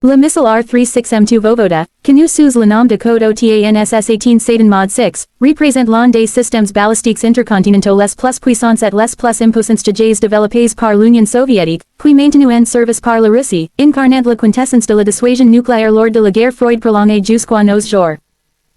Le missile R-36M2 Voevoda, connu sous le nom de code OTANSS-18 Satan Mod 6, représente l'un des systèmes balistiques intercontinentaux les plus puissants et les plus imposants jamais développés par l'Union soviétique, puis maintenus en service par la Russie, incarnant la quintessence de la dissuasion nucléaire lors de la guerre froide prolongée jusqu'à nos jours.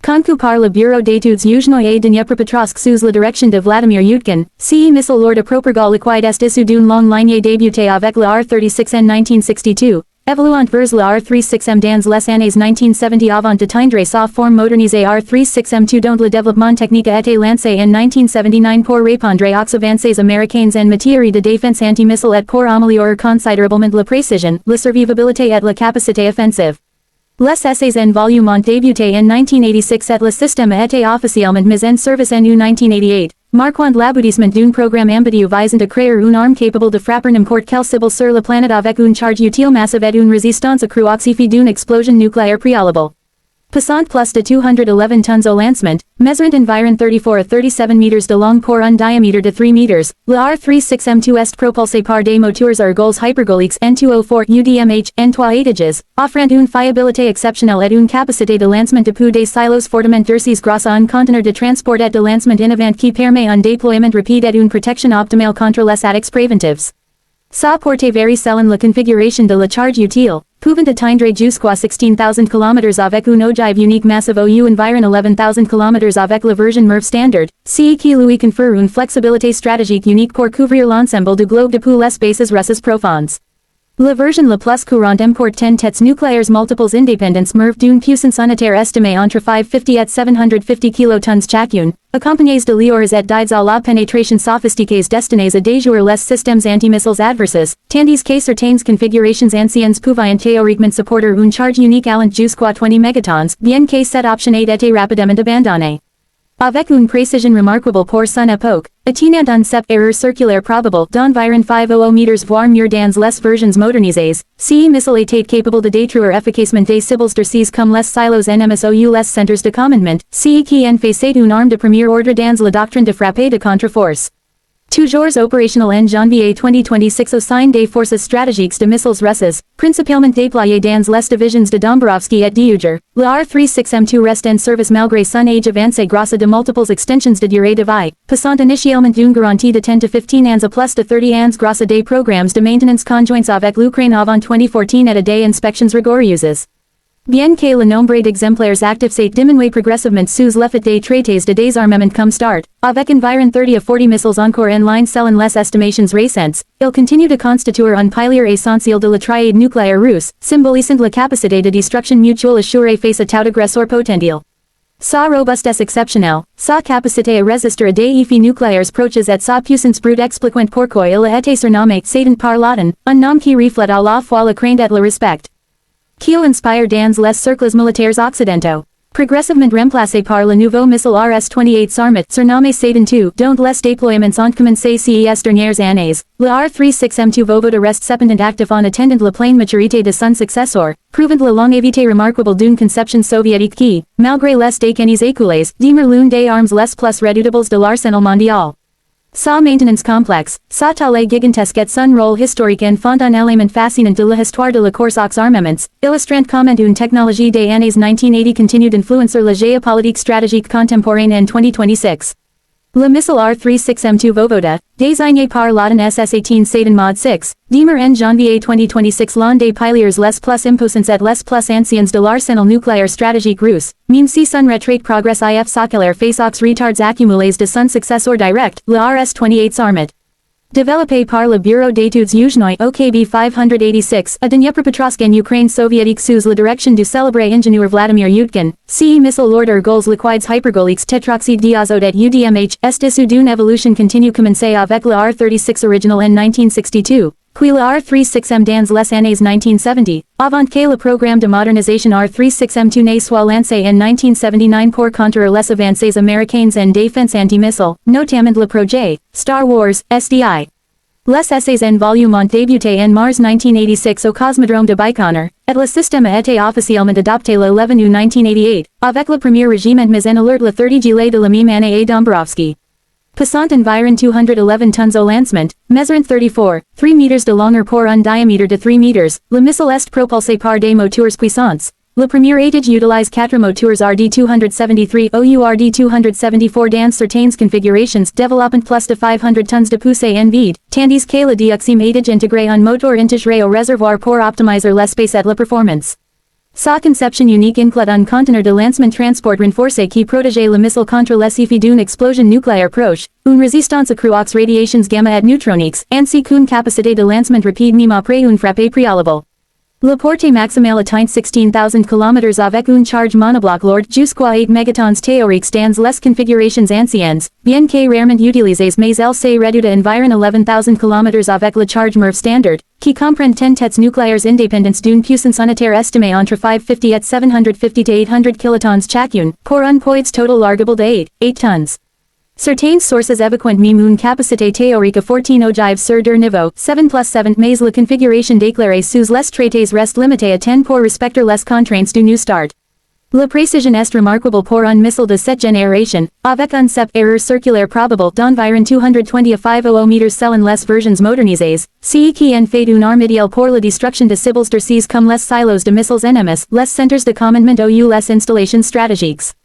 Conçu par le Bureau d'études ujnoy et Dnepropetrovsk sous la direction de Vladimir Yudkin, ce missile lourd a propergal liquide est issu d'une longue lignée débutée avec le R-36 en 1962. Évoluant vers le R-36M dans les années 1970 avant d'atteindre sa forme modernisée R-36M2 dont le développement technique a été lancé en 1979 pour répondre aux avancées américaines en matière de défense anti-missile et pour améliorer considérablement la précision, la survivabilité et la capacité offensive. Les essais en volume ont débuté en 1986 et le système a été officiellement mis en service en 1988. Marquant l'aboutissement d'un programme ambitieux visant à créer une arme capable de frapper n'importe quelle cible sur la planète avec une charge utile massive et une résistance accrue au défi d'une explosion nucléaire préalable. Pesant plus de 211 tons au lancement, mesurant environ 34 à 37 mètres de long pour un diamètre de 3 mètres, le R-36M2 est propulsé par des moteurs ergols hypergoliques N204 UDMH N3 étages, offrant une fiabilité exceptionnelle et une capacité de lancement depuis des silos fortement durcis grâce à un conteneur de transport et de lancement innovant qui permet un déploiement rapide et une protection optimale contre les attaques préventives. Sa portée varie selon la configuration de la charge utile, pouvant atteindre jusqu'à 16,000 km avec une ogive unique massive ou environ 11,000 km avec la version MIRV standard, ce qui lui confère une flexibilité stratégique unique pour couvrir l'ensemble du globe depuis les bases russes profondes. La version la plus courante importe 10 têtes nucléaires multiples indépendants MIRV d'une puissance unitaire estimée entre 550 et 750 kilotons chacune, accompagnés de lieurs et d'aides à la pénétration sophistiquées destinées à déjouer les systèmes antimissiles adverses, tandis que certaines configurations anciennes pouvaient théoriquement supporter une charge unique allant jusqu'à 20 mégatons, bien que cette option ait été rapidement abandonnée. Avec une précision remarquable pour son époque, atteignant un CEP erreur circulaire probable d'environ 500 mètres voire mieux dans les versions modernisées, ce missile était capable de détruire efficacement des cibles durcies comme les silos NMS ou les centres de commandement, ce qui en fait une arme de premier ordre dans la doctrine de frappe de contre-force. Toujours opérationnel en janvier 2026 au sein des forces stratégiques de missiles russes, principalement déployées dans les divisions de Domborovsky et d'Uger, le R-36M2 reste en service malgré son âge avancé grâce à de multiples extensions de durée de vie, passant initialement d'une garantie de 10 to 15 ans à plus de 30 ans grâce à des programmes de maintenance conjoints avec l'Ukraine avant 2014 et à des inspections rigoureuses. Bien que le nombre d'exemplaires actifs ait diminué progressivement sous l'effet des traités de désarmement comme START, avec environ 30 à 40 missiles encore en ligne selon les estimations récentes, il continue de constituer un pilier essentiel de la triade nucléaire russe, symbolisant la capacité de destruction mutuelle assurée face à tout agresseur potentiel. Sa robustesse exceptionnelle, sa capacité à résister à des effets nucléaires proches et sa puissance brute expliquent pourquoi il a été surnommé Satan par l'OTAN, un nom qui reflète à la fois la crainte et le respect qui inspire dans les cercles militaires occidentaux. Progressivement remplacé par le nouveau missile RS-28 Sarmat surnommé Satan II, dont les déploiements ont commencé ces dernières années, le R-36M2 Voevoda reste cependant actif en attendant la pleine maturité de son successeur, prouvant la longévité remarquable d'une conception soviétique qui, malgré les décennies écoulées, demeure l'une des armes les plus redoutables de l'arsenal mondial. Sa maintenance complexe, sa taille gigantesque et son rôle historique en font un élément fascinant de l'histoire de la course aux armements, illustrant comment une technologie des années 1980 continue d'influencer la géopolitique stratégique contemporaine en 2026. Le missile R-36M2 Voevoda, désigné par l'OTAN SS-18 Satan Mod 6, demeure en janvier 2026 l'un des piliers les plus imposants et les plus anciens de l'arsenal nucléaire stratégique russe, même si son retrait progresse if soculaire face aux retards accumulés de son successeur direct, le RS-28 Sarmat. Développé par le Bureau d'études ujnoy OKB 586 à Dnepropetrovsk en Ukraine soviétique sous la direction du célébré ingénieur Vladimir Yudkin, ce missile lourd ergols liquides hypergoliques tetroxyde d'azote et UDMH est issu d'une évolution continue commencée avec le R-36 original en 1962, puis le R-36M dans les années 1970, avant que le programme de modernisation R-36M2 ne soit lancé en 1979 pour contrer les avancées américaines en défense anti-missile, notamment le projet Star Wars, SDI. Les essais en volume ont débuté en mars 1986 au cosmodrome de Baikonur, et le système a été officiellement adopté le 11 août 1988, avec le premier régiment mis en alerte le 30 juillet de la même année à Domborovsky. Passant environ 211 tons au lancement, mesurant 34, 3 meters de longueur pour un diamètre de 3 meters, le missile est propulsé par des moteurs puissants. Le premier étage utilise 4 moteurs RD-273 ou RD-274 dans certaines configurations développant plus de 500 tons de poussée en vide, tandis que le deuxième étage intègre un moteur intégré au réservoir pour optimiser l'espace et la performance. Sa conception unique inclut un conteneur de lancement transport renforcé qui protège le missile contre les effets d'une explosion nucléaire proche, une résistance accrue aux radiations gamma et neutroniques, ainsi qu'une capacité de lancement rapide même après une frappe préalable. La portée maximale atteint 16,000 km avec une charge monobloc lourde jusqu'à 8 mégatons théoriques dans les configurations anciennes, bien que rarement utilisées mais elle s'est réduite à environ 11,000 km avec la charge MIRV standard, qui comprend 10 têtes nucléaires indépendantes d'une puissance unitaire estimée entre 550 et 750 to 800 kilotons chacune, pour un poids total largable de 8 tons. Certaines sources évoquent même une capacité théorique à 14 ogives sur leur niveau, 7+7 mais la configuration déclarée sous les traités reste limitée à 10 pour respecter les contraintes du new start. La précision est remarquable pour un missile de cette génération, avec un CEP erreur circulaire probable d'environ 220 à 500 meters selon les versions modernisées, ce qui en fait une arme idéale pour la destruction de cibles dercies comme les silos de missiles ennemis, les centres de commandement ou les installations stratégiques.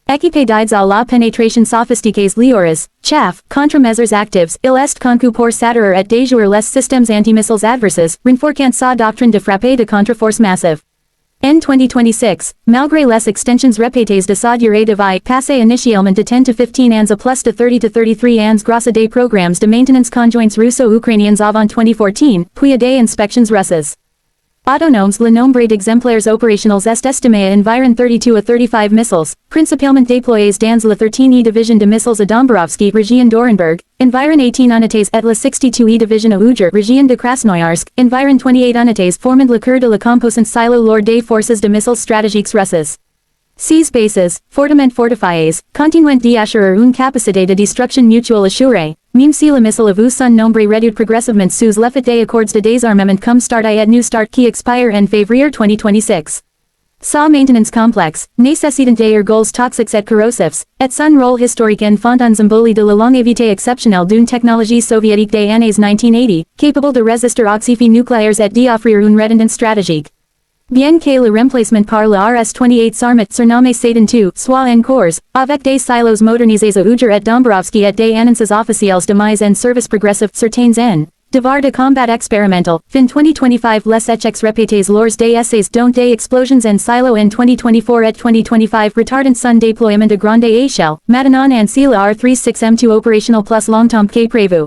Équipé d'aides à la pénétration sophistiquées liures, chaff, contre-mesures actives, il est conçu pour s'attirer et déjouer les systèmes antimissiles adverses, renforçant sa doctrine de frappe de contre-force massive. En 2026, malgré les extensions répétées de sa durée de vie, passée initialement de 10 to 15 ans à plus de 30 to 33 ans grâce à des programmes de maintenance conjoints russo-ukrainiens avant 2014, puis à des inspections russes. Autonomes, le nombre d'exemplaires opérationnels est estimé à environ 32 à 35 missiles, principalement déployés dans la 13e division de missiles à Dombarovsky, région d'Orenburg, environ 18 unités et la 62e division à Uger, région de Krasnoyarsk, environ 28 unités formant le cœur de la composante silo lourde des forces de missiles stratégiques russes. Ces bases, fortement fortifiées, continuent d'assurer une capacité de destruction mutuelle assurée, même si le missile a vu son nombre réduit progressivement sous l'effet des accords de désarmement comme START et New START qui expire en février 2026. Sa maintenance complexe, nécessitant des ergols toxiques et corrosifs, et son rôle historique en font un symbole de la longévité exceptionnelle d'une technologie soviétique des années 1980, capable de résister aux effets nucléaires et d'offrir une redondance stratégique. Bien que le remplacement par le RS-28 Sarmat surnommé Satan II soit en cours, avec des silos modernisés à Uger et Dombarovsky et des annonces officielles de mise en service progressif certains en devoir de combat expérimental, fin 2025 les échecs répétés lors des essais dont des explosions en silo en 2024 et 2025 retardant son déploiement de grande échelle, maintenant ainsi le R-36M2 opérationnel plus longtemps que prévu.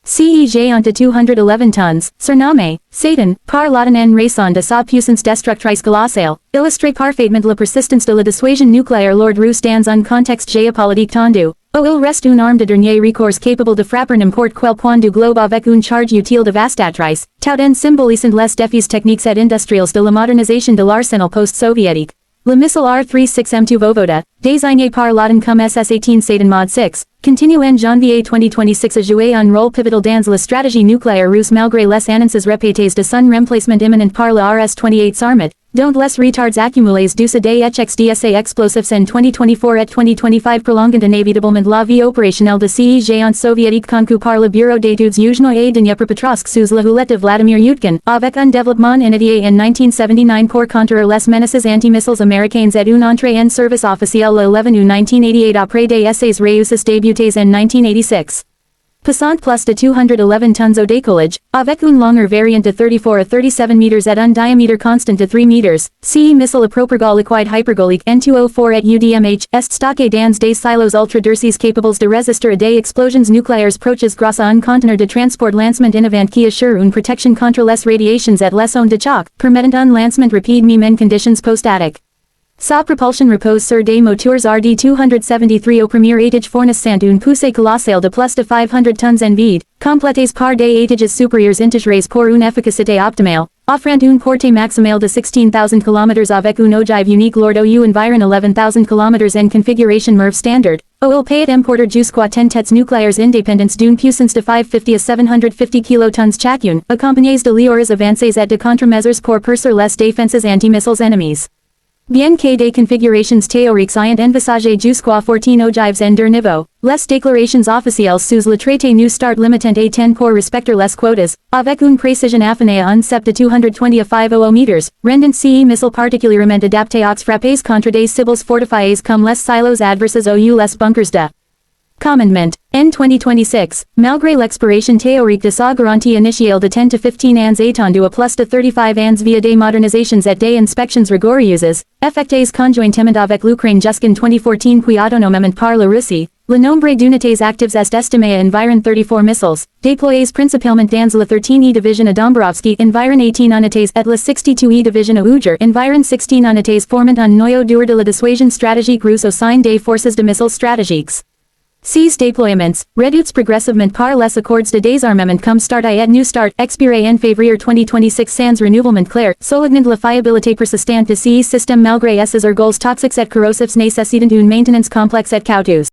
CEG onto 211 tons, surnommé Satan, par l'autonon raison de sa puissance destructrice colossale, illustre parfaitement la persistance de la dissuasion nucléaire lourde russe dans un contexte géopolitique tendu. Il reste une arme de dernier recours capable de frapper n'importe quel point du globe avec une charge utile dévastatrice, tout en symbolisant les défis techniques et industriels de la modernisation de l'arsenal post-soviétique. Le missile R-36M2 Voevoda, désigné par l'OTAN comme SS-18 Satan Mod 6, continue en janvier 2026 à jouer un rôle pivotal dans la stratégie nucléaire russe malgré les annonces répétées de son remplacement imminent par le RS-28 Sarmat, dont les retards accumulés dus à des échecs d'essais explosifs en 2024 et 2025 prolongant inévitablement la vie opérationnelle de ces géants soviétiques conçus par le Bureau d'études Yuzhno et Dnepropetrovsk sous la houlette de Vladimir Yutkin, avec un développement initié en 1979 pour contrer les menaces antimissiles américaines et une entrée en service officielle le 11 août 1988 après des essais réussis débutés en 1986. Passant plus de 211 tons au décollage, avec une longueur variante de 34 à 37 meters et un diamètre constant de 3 meters, ce missile à propulsion liquide hypergolique N204 et UDMH est stocké dans des silos ultra-durcis capables de résister à des explosions nucléaires proches grâce à un conteneur de transport lancement innovant qui assure une protection contre les radiations et les ondes de choc, permettant un lancement rapide même en conditions post-statiques. Sa propulsion repose sur des moteurs RD-273 au premier étage fournissant une poussée colossale de plus de 500 tons en vide, complétés par des étages supérieurs intégrés pour une efficacité optimale, offrant une portée maximale de 16,000 km avec une ogive unique lourde ou environ 11,000 km en configuration MIRV standard, il peut importer jusqu'à 10 têtes nucléaires indépendantes d'une puissance de 550 à 750 kilotons chacune, accompagnées de liures avancées et de contre-mesures pour percer les défenses antimissiles ennemies. Bien que des configurations théoriques ayant envisagé jusqu'à 14 ogives en deux niveaux, les déclarations officielles sous le traité nous start limitant à 10 pour respecter les quotas, avec une précision affinée à un sept de 225 meters, rendant ces missiles particulièrement adaptés aux frappes contre des cibles fortifiées comme les silos adverses ou les bunkers de commandement. En 2026, malgré l'expiration théorique de sa garantie initiale de 10 to 15 ans étendue à plus de 35 ans via des modernisations et des inspections rigoureuses, effectuées conjointement avec l'Ukraine jusqu'en 2014 puis autonomement par la Russie, le nombre d'unités actives est estimé à environ 34 missiles, déployés principalement dans la 13e division à Domborovski, environ 18 unités et la 62e division à Ujar, environ 16 unités formant un noyau dur de la dissuasion stratégique russe au sein des forces de missiles stratégiques. Ces déploiements, réduits progressivement par les accords de désarmement comme START et New START, expiré en février 2026 sans renouvellement clair, soulignant la fiabilité persistante de ces systèmes malgré ses ergols toxiques et corrosifs nécessitant une maintenance complexe et coûteuse.